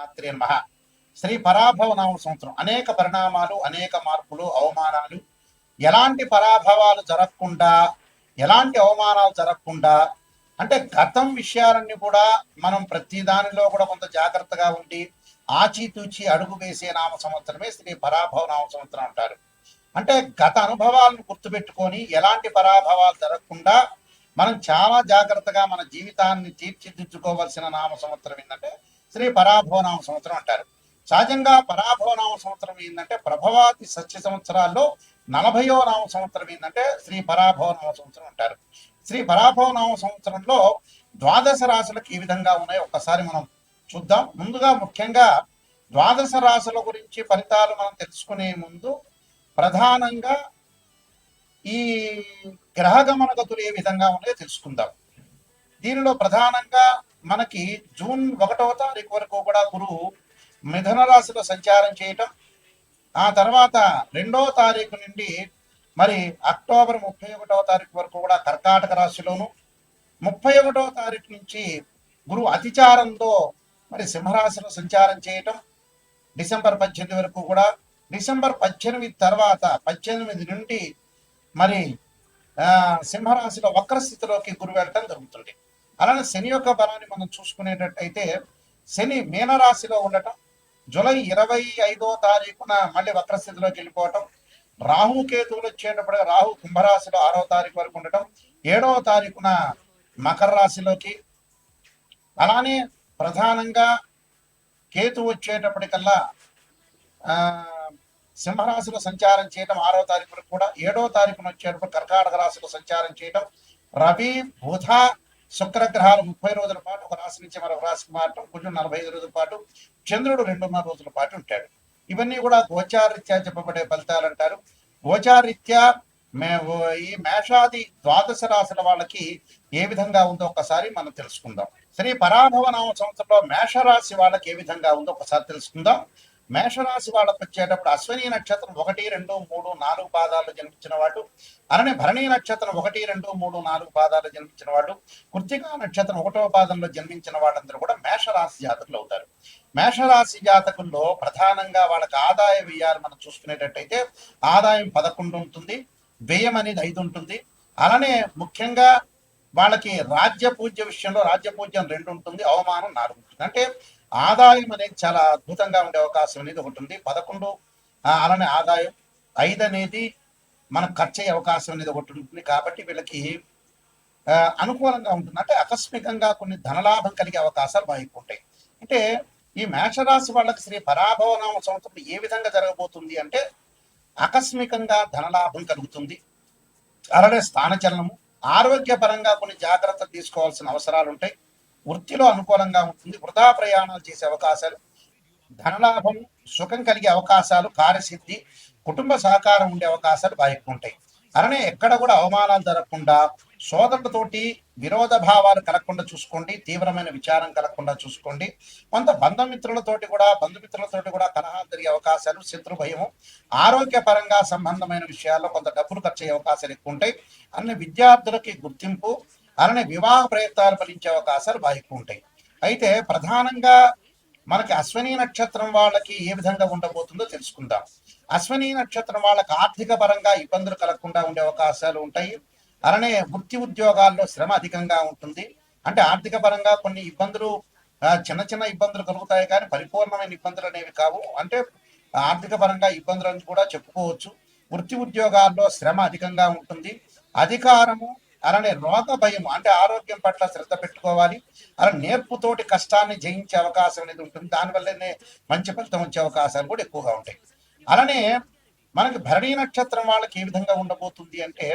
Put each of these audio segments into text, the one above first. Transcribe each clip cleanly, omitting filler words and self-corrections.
శ్రీమాత్రే నమః. శ్రీ పరాభవ నామ సంవత్సరం అనేక పరిణామాలు, అనేక మార్పులు, అవమానాలు, ఎలాంటి పరాభవాలు జరగకుండా, ఎలాంటి అవమానాలు జరగకుండా, అంటే గతం విషయాలన్నీ కూడా మనం ప్రతి దానిలో కూడా కొంత జాగ్రత్తగా ఉండి ఆచితూచి అడుగు వేసే నామ సంవత్సరమే శ్రీ పరాభవ నామ సంవత్సరం అంటారు. అంటే గత అనుభవాలను గుర్తుపెట్టుకొని ఎలాంటి పరాభవాలు జరగకుండా మనం చాలా జాగ్రత్తగా మన జీవితాన్ని తీర్చిదిద్దుకోవాల్సిన నామ సంవత్సరం ఏంటంటే శ్రీ పరాభవ నామ సంవత్సరం అంటారు. సహజంగా పరాభవ నామ సంవత్సరం ఏంటంటే ప్రభవాతి సత్య సంవత్సరాల్లో 40వ నామ సంవత్సరం ఏంటంటే శ్రీ పరాభవ నామ సంవత్సరం అంటారు. శ్రీ పరాభవ నామ సంవత్సరంలో ద్వాదశ రాశులకు ఏ విధంగా ఉన్నాయో ఒక్కసారి మనం చూద్దాం. ముందుగా ముఖ్యంగా ద్వాదశ రాశుల గురించి ఫలితాలు మనం తెలుసుకునే ముందు ప్రధానంగా ఈ గ్రహగమన గతులు ఏ విధంగా ఉన్నాయో తెలుసుకుందాం. దీనిలో ప్రధానంగా మనకి జూన్ 1వ తారీఖు వరకు కూడా గురువు మిథున రాశిలో సంచారం చేయటం, ఆ తర్వాత 2వ తారీఖు నుండి మరి అక్టోబర్ 31వ తారీఖు వరకు కూడా కర్కాటక రాశిలోను, 31వ తారీఖు నుంచి గురువు అతిచారంతో మరి సింహరాశిలో సంచారం చేయటం, డిసెంబర్ 18 వరకు కూడా, డిసెంబర్ 18 తర్వాత 18 నుండి మరి సింహరాశిలో వక్రస్థితిలోకి గురువు వెళ్ళటం జరుగుతుంది. అలానే శని యొక్క బలాన్ని మనం చూసుకునేటట్టయితే శని మీనరాశిలో ఉండటం, జూలై 25వ తారీఖున మళ్ళీ వక్రస్థితిలోకి వెళ్ళిపోవటం, రాహుకేతువులు వచ్చేటప్పుడు రాహు కుంభరాశిలో 6వ తారీఖు వరకు ఉండటం, 7వ తారీఖున మకర రాశిలోకి, అలానే ప్రధానంగా కేతు వచ్చేటప్పటికల్లా సింహరాశిలో సంచారం చేయడం 6వ తారీఖు వరకు కూడా, 7వ తారీఖున వచ్చేటప్పుడు కర్కాటక రాశిలో సంచారం చేయడం, రవి బుధ శుక్రగ్రహాలు 30 రోజుల పాటు ఒక రాశి నుంచి మరొక రాశికి మారటం, కొంచెం 45 రోజుల పాటు, చంద్రుడు 2.5 రోజుల పాటు ఉంటాడు. ఇవన్నీ కూడా గోచారీత్యా చెప్పబడే ఫలితాలు అంటారు. గోచారీత్యా ఈ మేషాది ద్వాదశ రాశుల వాళ్ళకి ఏ విధంగా ఉందో ఒకసారి మనం తెలుసుకుందాం. శ్రీ పరాభవ నామ సంవత్సరంలో మేషరాశి వాళ్ళకి ఏ విధంగా ఉందో ఒకసారి తెలుసుకుందాం. మేషరాశి వాళ్ళకు వచ్చేటప్పుడు అశ్విని నక్షత్రం 1, 2, 3, 4 పాదాలు జన్మించిన వాడు, అలానే భరణి నక్షత్రం 1, 2, 3, 4 పాదాలు జన్మించిన వాడు, కృత్తికా నక్షత్రం 1వ పాదంలో జన్మించిన వాళ్ళందరూ కూడా మేషరాశి జాతకులు అవుతారు. మేషరాశి జాతకుల్లో ప్రధానంగా వాళ్ళకి ఆదాయ వ్యయాలు మనం చూసుకునేటట్టయితే ఆదాయం 11 ఉంటుంది, వ్యయం అనేది 5 ఉంటుంది. అలానే ముఖ్యంగా వాళ్ళకి రాజ్య పూజ్య విషయంలో రాజ్యపూజ్యం 2 ఉంటుంది, అవమానం 4 ఉంటుంది. అంటే ఆదాయం అనేది చాలా అద్భుతంగా ఉండే అవకాశం అనేది ఒకటి ఉంది. 11 అలానే ఆదాయం 5 అనేది మనకు ఖర్చు అయ్యే అవకాశం అనేది ఒకటి ఉంటుంది. కాబట్టి వీళ్ళకి అనుకూలంగా ఉంటుంది. అంటే ఆకస్మికంగా కొన్ని ధనలాభం కలిగే అవకాశాలు బాగా ఎక్కువ ఉంటాయి. అంటే ఈ మేషరాశి వాళ్ళకి శ్రీ పరాభవ నామ సంవత్సరం ఏ విధంగా జరగబోతుంది అంటే ఆకస్మికంగా ధనలాభం కలుగుతుంది, అలానే స్థానచలనము, ఆరోగ్యపరంగా కొన్ని జాగ్రత్తలు తీసుకోవాల్సిన అవసరాలు ఉంటాయి, వృత్తిలో అనుకూలంగా ఉంటుంది, వృధా ప్రయాణాలు చేసే అవకాశాలు, ధనలాభం, సుఖం కలిగే అవకాశాలు, కార్యసిద్ధి, కుటుంబ సహకారం ఉండే అవకాశాలు బాగా ఎక్కువ ఉంటాయి. అలానే ఎక్కడ కూడా అవమానాలు జరగకుండా సోదరులతోటి విరోధ భావాలు కలగకుండా చూసుకోండి, తీవ్రమైన విచారం కలగకుండా చూసుకోండి. కొంత బంధుమిత్రులతోటి కూడా కలహాలు జరిగే అవకాశాలు, శత్రు భయము, ఆరోగ్యపరంగా సంబంధమైన విషయాల్లో కొంత డబ్బులు ఖర్చు అయ్యే అవకాశాలు ఎక్కువ ఉంటాయి. అన్ని విద్యార్థులకి గుర్తింపు, అలానే వివాహ ప్రయత్నాలు ఫలించే అవకాశాలు బాగా ఎక్కువ ఉంటాయి. అయితే ప్రధానంగా మనకి అశ్విని నక్షత్రం వాళ్ళకి ఏ విధంగా ఉండబోతుందో తెలుసుకుందాం. అశ్విని నక్షత్రం వాళ్ళకి ఆర్థిక పరంగా ఇబ్బందులు కలగకుండా ఉండే అవకాశాలు ఉంటాయి. అలానే వృత్తి ఉద్యోగాల్లో శ్రమ అధికంగా ఉంటుంది. అంటే ఆర్థిక పరంగా కొన్ని ఇబ్బందులు, చిన్న చిన్న ఇబ్బందులు కలుగుతాయి కానీ పరిపూర్ణమైన ఇబ్బందులు అనేవి కావు. అంటే ఆర్థిక పరంగా ఇబ్బందులను కూడా చెప్పుకోవచ్చు. వృత్తి ఉద్యోగాల్లో శ్రమ అధికంగా ఉంటుంది. అధికారము, అలానే రోగ భయము, అంటే ఆరోగ్యం పట్ల శ్రద్ధ పెట్టుకోవాలి. అలా నేర్పుతోటి కష్టాన్ని జయించే అవకాశం అనేది ఉంటుంది. దానివల్లనే మంచి ఫలితం వచ్చే అవకాశాలు కూడా ఎక్కువగా ఉంటాయి. అలానే మనకి భరణి నక్షత్రం వాళ్ళకి ఏ విధంగా ఉండబోతుంది అంటే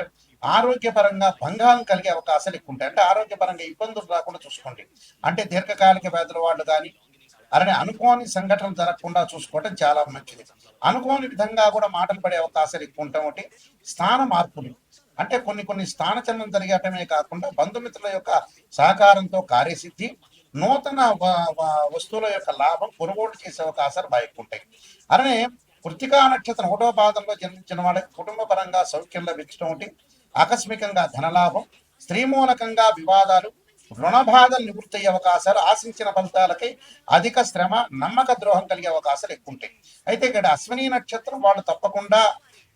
ఆరోగ్యపరంగా భంగాలు కలిగే అవకాశాలు ఎక్కువ ఉంటాయి. అంటే ఆరోగ్యపరంగా ఇబ్బందులు రాకుండా చూసుకోండి. అంటే దీర్ఘకాలిక వ్యాధుల వాళ్ళు కానీ, అలానే అనుకోని సంఘటనలు జరగకుండా చూసుకోవటం చాలా మంచిది. అనుకోని విధంగా కూడా మాటలు పడే అవకాశాలు ఎక్కువ ఉంటాయి. ఒకటి స్థాన మార్పులు, అంటే కొన్ని స్థానచలనం జరిగటమే కాకుండా బంధుమిత్రుల యొక్క సహకారంతో కార్యసిద్ధి, నూతన వస్తువుల యొక్క లాభం కొనుగోలు చేసే అవకాశాలు బాగా ఎక్కువ ఉంటాయి. అలానే కృత్తికా నక్షత్రం 1వ పాదంలో జన్మించిన వాళ్ళకి కుటుంబ పరంగా సౌఖ్యం లభించడం ఒకటి, ఆకస్మికంగా ధనలాభం, స్త్రీ మూలకంగా వివాదాలు, రుణ బాధలు నివృత్తి అయ్యే అవకాశాలు, ఆశించిన ఫలితాలకై అధిక శ్రమ, నమ్మక ద్రోహం కలిగే అవకాశాలు ఎక్కువ ఉంటాయి. అయితే ఇక్కడ అశ్విని నక్షత్రం వాళ్ళు తప్పకుండా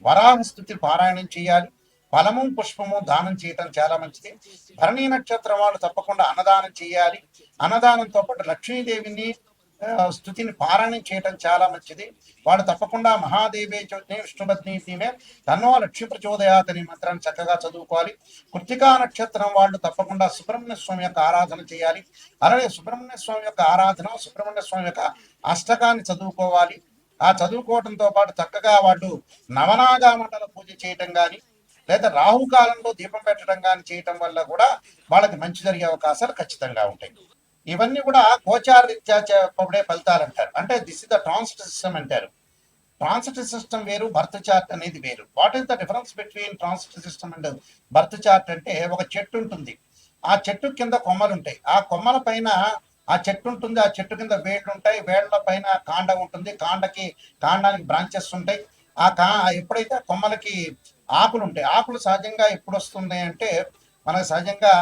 వరాహ స్థుతి పారాయణం చేయాలి. ఫలము పుష్పము దానం చేయటం చాలా మంచిది. భరణి నక్షత్రం వాళ్ళు తప్పకుండా అన్నదానం చేయాలి. అన్నదానంతో పాటు లక్ష్మీదేవిని స్థుతిని పారాయణం చేయటం చాలా మంచిది. వాడు తప్పకుండా మహాదేవే విష్ణుపత్ని తన్నో లక్ష్మీ ప్రచోదయాత్ అనే మంత్రాన్ని చక్కగా చదువుకోవాలి. కృత్తికా నక్షత్రం వాళ్ళు తప్పకుండా సుబ్రహ్మణ్య స్వామి యొక్క ఆరాధన చేయాలి. అలాగే సుబ్రహ్మణ్య స్వామి యొక్క ఆరాధన, సుబ్రహ్మణ్య స్వామి యొక్క అష్టకాన్ని చదువుకోవాలి. ఆ చదువుకోవడంతో పాటు చక్కగా వాళ్ళు నవనాగా మండల పూజ చేయటం కానీ, లేదా రాహుకాలంలో దీపం పెట్టడం కానీ చేయటం వల్ల కూడా వాళ్ళకి మంచి జరిగే అవకాశాలు ఖచ్చితంగా ఉంటాయి. ఇవన్నీ కూడా గోచార రీత్యా చెప్పబడే ఫలితాలు అంటారు. అంటే this is the transit system అంటారు. ట్రాన్సిట్ సిస్టమ్ వేరు, బర్త్ చార్ట్ అనేది వేరు. What is the difference between transit system and birth chart అంటే, ఒక చెట్టు ఉంటుంది, ఆ చెట్టు కింద కొమ్మలు ఉంటాయి, ఆ కొమ్మల పైన ఆ చెట్టు ఉంటుంది, ఆ చెట్టు కింద వేళ్ళు ఉంటాయి, వేళ్ల పైన కాండం ఉంటుంది, కాండానికి బ్రాంచెస్ ఉంటాయి. ఎప్పుడైతే కొమ్మలకి ఆకులు ఉంటాయి, ఆకులు సహజంగా ఎప్పుడు వస్తుంది అంటే మనకు సహజంగా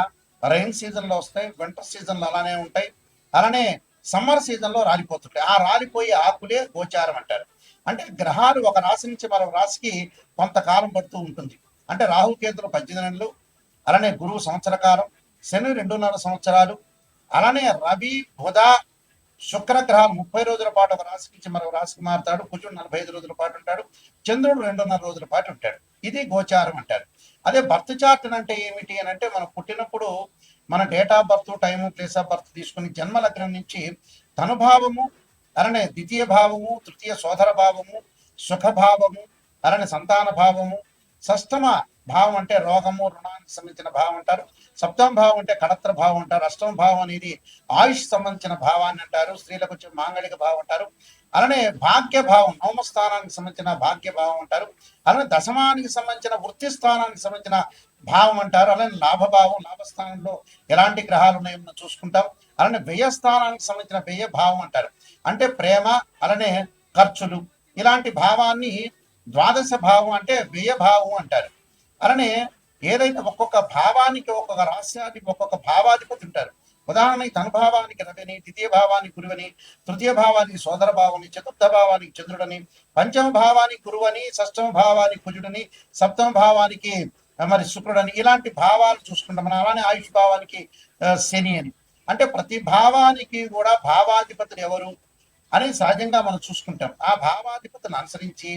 రైన్ సీజన్ లో వస్తాయి, వింటర్ సీజన్ లో అలానే ఉంటాయి, అలానే సమ్మర్ సీజన్ లో రాలిపోతుంటాయి. ఆ రాలిపోయే ఆకులే గోచారం అంటారు. అంటే గ్రహాలు ఒక రాశి నుంచి మరో రాశికి కొంతకాలం పడుతూ ఉంటుంది. అంటే రాహుకేతులు 18 నెలలు, అలానే గురువు సంవత్సర కాలం, శని 2.5 సంవత్సరాలు, అలానే రవి బుధ శుక్ర గ్రహాలు 30 రోజుల పాటు ఒక రాశి నుంచి మరో రాశికి మారుతాడు. కుజుడు 45 రోజుల పాటు ఉంటాడు. చంద్రుడు 2.5 రోజుల పాటు ఉంటాడు. ఇది గోచారం అంటారు. అదే బర్త్ చార్ట్ అంటే ఏమిటి అని అంటే, మనం పుట్టినప్పుడు మన date of birth, time, place of birth తీసుకుని జన్మ లగ్నం నుంచి తనుభావము, అలానే ద్వితీయ భావము, తృతీయ సోదర భావము, సుఖభావము, అలానే సంతాన భావము, షష్టమ భావం అంటే రోగము, రుణానికి సంబంధించిన భావం అంటారు. సప్తమ భావం అంటే కడత్ర భావం అంటారు. అష్టమ భావం అనేది ఆయుష్ సంబంధించిన భావాన్ని అంటారు. స్త్రీలకు వచ్చే మాంగళిక భావం అంటారు. అలానే భాగ్య భావం, నవమ స్థానానికి సంబంధించిన భాగ్య భావం అంటారు. అలానే దశమానికి సంబంధించిన వృత్తి స్థానానికి సంబంధించిన భావం అంటారు. అలానే లాభభావం, లాభస్థానంలో ఎలాంటి గ్రహాలు ఉన్నాయో మనం చూసుకుంటాం. అలానే వ్యయ స్థానానికి సంబంధించిన వ్యయ భావం అంటారు. అంటే ప్రేమ, అలానే ఖర్చులు, ఇలాంటి భావాన్ని ద్వాదశ భావం అంటే వ్యయ భావం అంటారు. అలానే ఏదైతే ఒక్కొక్క భావానికి, ఒక్కొక్క రాశ్యానికి ఒక్కొక్క భావాధిపతి ఉంటారు. ఉదాహరణకి తన భావానికి రవిని, ద్వితీయ భావానికి గురువని, తృతీయ భావానికి సోదర భావాన్ని, చతుర్థ భావానికి చంద్రుడని, పంచమ భావానికి గురువని, షష్టమ భావానికి కుజుడని, సప్తమ భావానికి మరి శుక్రుడని, ఇలాంటి భావాలు చూసుకుంటాం మనం. అలానే ఆయుష్ భావానికి శని అని. అంటే ప్రతి భావానికి కూడా భావాధిపతులు ఎవరు అని సహజంగా మనం చూసుకుంటాం. ఆ భావాధిపతులను అనుసరించి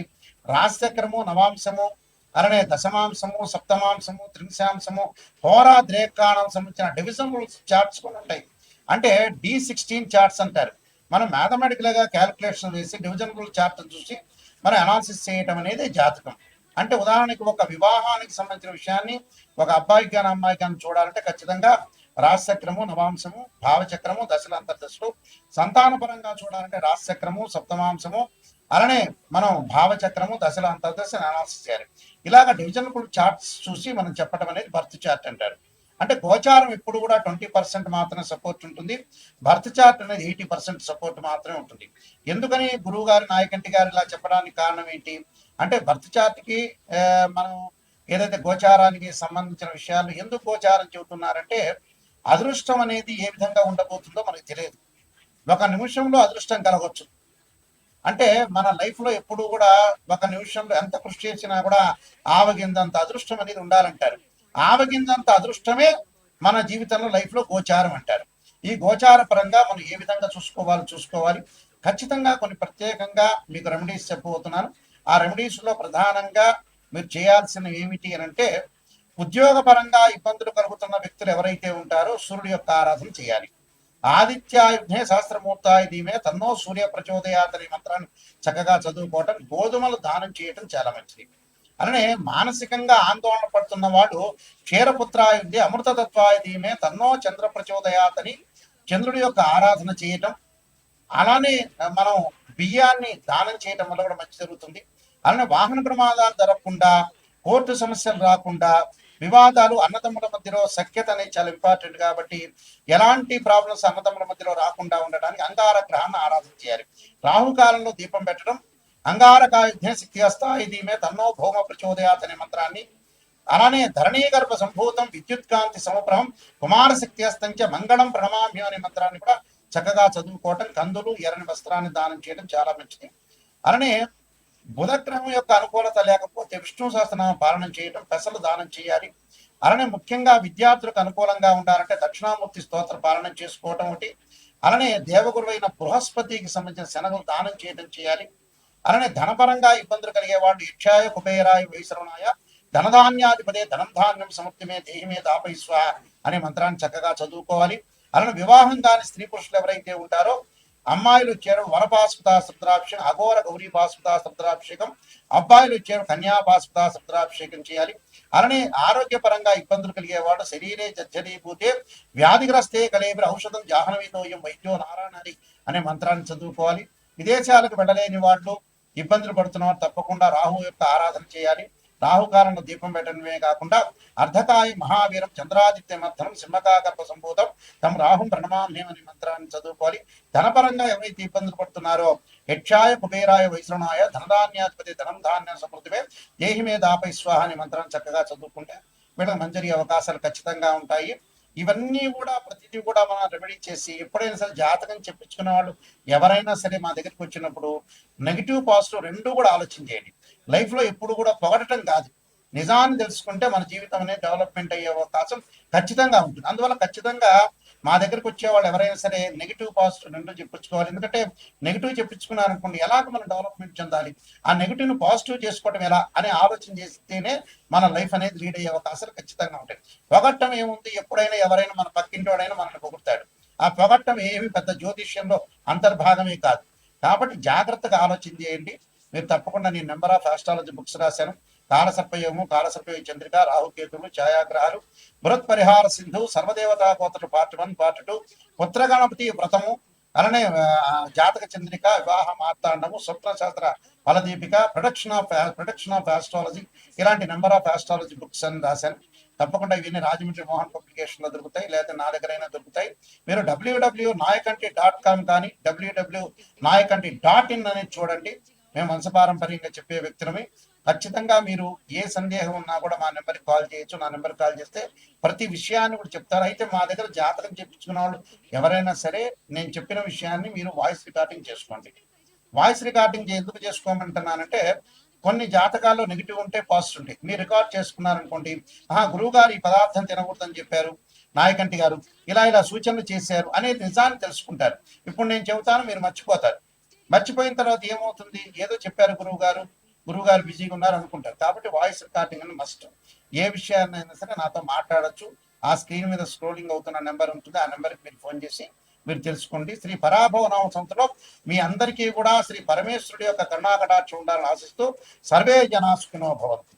రాశిచక్రము, నవాంశము, అలానే దశమాంశము, సప్తమాంశము, త్రింశాంశము, హోరా ద్రేకాణం సంబంధించిన డివిజన్ రూల్స్ చార్ట్స్ కూడా ఉంటాయి. అంటే D16 చార్ట్స్ అంటారు. మనం మ్యాథమెటికల్ గా క్యాలిక్యులేషన్ వేసి డివిజన్ రూల్ చార్ట్ చూసి మనం అనాలిసిస్ చేయటం అనేది జాతకం. అంటే ఉదాహరణకి ఒక వివాహానికి సంబంధించిన విషయాన్ని ఒక అబ్బాయికి కానీ అమ్మాయికి కానీ చూడాలంటే ఖచ్చితంగా రాశిచక్రము, నవాంశము, భావచక్రము, దశల అంతర్దశలు. సంతానపరంగా చూడాలంటే రాశిచక్రము, సప్తమాంశము, అలానే మనం భావచక్రము, దశల అంతర్దశ అనాలిసిస్ చేయాలి. ఇలాగ డివిజన్ చార్ట్స్ చూసి మనం చెప్పడం అనేది బర్త్ చార్ట్ అంటారు. అంటే గోచారం ఎప్పుడు కూడా 20% మాత్రమే సపోర్ట్ ఉంటుంది. బర్త్ చార్ట్ అనేది 80% సపోర్ట్ మాత్రమే ఉంటుంది. ఎందుకని గురువు గారు, నాయకంటి గారు ఇలా చెప్పడానికి కారణం ఏంటి అంటే, బర్త్ చార్ట్కి మనం ఏదైతే గోచారానికి సంబంధించిన విషయాలు ఎందుకు గోచారం చెబుతున్నారంటే, అదృష్టం అనేది ఏ విధంగా ఉండబోతుందో మనకు తెలియదు. ఒక నిమిషంలో అదృష్టం కలగొచ్చు. అంటే మన లైఫ్ లో ఎప్పుడు కూడా ఒక నిమిషంలో ఎంత కృషి చేసినా కూడా ఆవగిందంత అదృష్టం అనేది ఉండాలంటారు. ఆవగిందంత అదృష్టమే మన జీవితంలో లైఫ్ లో గోచారం అంటారు. ఈ గోచార పరంగా మనం ఏ విధంగా చూసుకోవాలి. ఖచ్చితంగా కొన్ని ప్రత్యేకంగా మీకు రెమెడీస్ చెప్పబోతున్నాను. ఆ రెమెడీస్ లో ప్రధానంగా మీరు చేయాల్సిన ఏమిటి అని అంటే, ఉద్యోగపరంగా ఇబ్బందులు కలుగుతున్న వ్యక్తులు ఎవరైతే ఉంటారో సూర్యుడి యొక్క ఆరాధన చేయాలి. ఆదిత్యాయుధే సహస్రమూర్తాయ ధీమే తన్నో సూర్య ప్రచోదయాత్ అనే మంత్రాన్ని చక్కగా చదువుకోవటం, గోధుమలు దానం చేయటం చాలా మంచిది. అలానే మానసికంగా ఆందోళన పడుతున్న వాడు క్షీరపుత్రాయుధే అమృతతత్వాయ ధీమే తన్నో చంద్ర ప్రచోదయాత్ అని చంద్రుడి యొక్క ఆరాధన చేయటం, అలానే మనం బియ్యాన్ని దానం చేయటం వల్ల కూడా మంచి జరుగుతుంది. అలానే వాహన ప్రమాదాలు జరగకుండా, కోర్టు సమస్యలు రాకుండా, వివాదాలు అన్నదమ్ముల మధ్యలో సఖ్యత అనేది చాలా ఇంపార్టెంట్ కాబట్టి ఎలాంటి ప్రాబ్లమ్స్ అన్నదమ్ముల మధ్యలో రాకుండా ఉండడానికి అంగార గ్రహాన్ని ఆరాధన చేయాలి. రాహుకాలంలో దీపం పెట్టడం, అంగారకాయుధే శక్తి హస్తాయి ధీమే తన్నో భౌమ ప్రచోదయాత్ అనే మంత్రాన్ని అలానే ధరణీగర్భ సంభూతం విద్యుత్కాంతి సమప్రభం కుమారశక్తి అస్తంచ మంగళం ప్రణమామ్యం అనే మంత్రాన్ని కూడా చక్కగా చదువుకోవటం, కందులు ఎర్రని వస్త్రాన్ని దానం చేయడం చాలా మంచిది. అలానే బుధగ్రహం యొక్క అనుకూలత లేకపోతే విష్ణు సహస్రనామ పాలన చేయటం, పెసలు దానం చేయాలి. అలానే ముఖ్యంగా విద్యార్థులకు అనుకూలంగా ఉండాలంటే దక్షిణామూర్తి స్తోత్ర పాలన చేసుకోవటం ఒకటి. అలానే దేవగురువైన బృహస్పతికి సంబంధించిన శనగలు దానం చేయడం చేయాలి. అలానే ధనపరంగా ఇబ్బందులు కలిగే వాళ్ళు యక్షాయ కుబేరాయ వైశ్రవణాయ ధనధాన్యాధిపదే ధనం ధాన్యం సముద్యమే దేహిమే దాపయిస్వ అనే మంత్రాన్ని చక్కగా చదువుకోవాలి. అలానే వివాహం కాని స్త్రీ పురుషులు ఎవరైతే ఉంటారో అమ్మాయిలు వచ్చారు వరపాస్పత సముద్రాభిషేకం, అఘోర గౌరీ పాస్పత సముద్రాభిషేకం, అబ్బాయిలు వచ్చారు కన్యా పాస్పత సముద్రాభిషేకం చేయాలి. అలానే ఆరోగ్యపరంగా ఇబ్బందులు కలిగేవాడు శరీరే జర్జరీభూతే వ్యాధిగ్రస్తే కలేబిర ఔషధం జాహ్నవీతోయం వైద్యో నారాయణి అనే మంత్రాన్ని చదువుకోవాలి. విదేశాలకు వెళ్ళలేని వాళ్ళు ఇబ్బందులు పడుతున్నవారు తప్పకుండా రాహు యొక్క ఆరాధన చేయాలి. రాహుకాలంలో దీపం పెట్టడమే కాకుండా అర్ధకాయ మహావీరం చంద్రాదిత్యమర్థం సింహకాగర్భ సంభూతం తమ రాహుం ప్రణమామ్యం అనే మంత్రాన్ని చదువుకోవాలి. ధనపరంగా ఎవరైతే ఇబ్బందులు పడుతున్నారో యక్షాయ కుబేరాయ వైశ్రవణాయ ధనధాన్యాధిపతి ధనం ధాన్య సమృద్ధిమే దేహి మీద ఆపై స్వాహ అనే మంత్రాన్ని చక్కగా చదువుకుంటే వీళ్ళకి మంచి అవకాశాలు ఖచ్చితంగా ఉంటాయి. ఇవన్నీ కూడా ప్రతిదీ కూడా మనం రెమెడీ చేసి ఎప్పుడైనా సరే జాతకం చెప్పించుకునే వాళ్ళు ఎవరైనా సరే మా దగ్గరికి వచ్చినప్పుడు నెగిటివ్ పాజిటివ్ రెండు కూడా ఆలోచన చేయండి. లైఫ్ లో ఎప్పుడు కూడా పొగడటం కాదు, నిజాన్ని తెలుసుకుంటే మన జీవితం అనేది డెవలప్మెంట్ అయ్యే అవకాశం ఖచ్చితంగా ఉంటుంది. అందువల్ల ఖచ్చితంగా మా దగ్గరికి వచ్చే వాళ్ళు ఎవరైనా సరే నెగిటివ్ పాజిటివ్ రెండు చెప్పించుకోవాలి. ఎందుకంటే నెగిటివ్ చెప్పించుకున్నారనుకోండి ఎలాగ మనం డెవలప్మెంట్ చెందాలి, ఆ నెగిటివ్ ను పాజిటివ్ చేసుకోవడం ఎలా అనే ఆలోచన చేస్తేనే మన లైఫ్ అనేది లీడ్ అయ్యే అవకాశాలు ఖచ్చితంగా ఉంటాయి. పొగట్టం ఏముంది, ఎప్పుడైనా ఎవరైనా మన పక్కింటి వాడైనా మనల్ని పొగుడతాడు. ఆ పొగట్టం ఏమి పెద్ద జ్యోతిష్యంలో అంతర్భాగమే కాదు. కాబట్టి జాగ్రత్తగా ఆలోచన చేయండి. మీరు తప్పకుండా నేను నెంబర్ ఆఫ్ ఆస్ట్రాలజీ బుక్స్ రాశాను. కాలసర్పయోగము, కాలసర్పయోగ చంద్రిక, రాహుకేతులు, ఛాయాగ్రహాలు, బృహత్ పరిహార సింధు, సర్వదేవతా కోతలు పార్ట్ 1 పార్ట్ 2, పుత్రగణపతి వ్రతము, అలానే జాతక చంద్రిక, వివాహ మార్తాండము, స్వప్న శాస్త్ర ఫలదీపిక, ప్రొడక్షన్ ఆఫ్ ఆస్ట్రాలజీ, ఇలాంటి నెంబర్ ఆఫ్ ఆస్ట్రాలజీ బుక్స్ అని రాశాను. తప్పకుండా ఇవన్నీ రాజమండ్రి మోహన్ పబ్లికేషన్ లో దొరుకుతాయి, లేదా నా దగ్గరైనా దొరుకుతాయి. మీరు www.nayakanti.com కానీ www.nayakanti.in అనేది చూడండి. మేము వంశపారంపర్యంగా చెప్పే వ్యక్తులమే. ఖచ్చితంగా మీరు ఏ సందేహం ఉన్నా కూడా మా నెంబర్కి కాల్ చేయొచ్చు. నా నెంబర్కి కాల్ చేస్తే ప్రతి విషయాన్ని కూడా చెప్తారు. అయితే మా దగ్గర జాతకం చెప్పించుకున్న వాళ్ళు ఎవరైనా సరే నేను చెప్పిన విషయాన్ని మీరు వాయిస్ రికార్డింగ్ చేసుకోండి. వాయిస్ రికార్డింగ్ ఎందుకు చేసుకోమంటున్నానంటే కొన్ని జాతకాల్లో నెగిటివ్ ఉంటే పాజిటివ్ ఉంటాయి. మీరు రికార్డ్ చేసుకున్నారనుకోండి, గురువు గారు ఈ పదార్థం తినకూడదని చెప్పారు, నాయకంటి గారు ఇలా సూచనలు చేశారు అనేది నిజాన్ని తెలుసుకుంటారు. ఇప్పుడు నేను చెబుతాను, మీరు మర్చిపోతారు. మర్చిపోయిన తర్వాత ఏమవుతుంది, ఏదో చెప్పారు గురువు గారు బిజీగా ఉన్నారు అనుకుంటారు. కాబట్టి వాయిస్ రికార్డింగ్ అని మస్ట్. ఏ విషయాన్నైనా సరే నాతో మాట్లాడచ్చు. ఆ స్క్రీన్ మీద స్క్రోలింగ్ అవుతున్న నెంబర్ ఉంటుంది, ఆ నెంబర్కి మీరు ఫోన్ చేసి మీరు తెలుసుకోండి. శ్రీ పరాభవ నామ సంవత్సరంలో మీ అందరికీ కూడా శ్రీ పరమేశ్వరుడి యొక్క కరుణాకటాక్షం ఉండాలని ఆశిస్తూ సర్వే జనా సుఖినో భవంతు.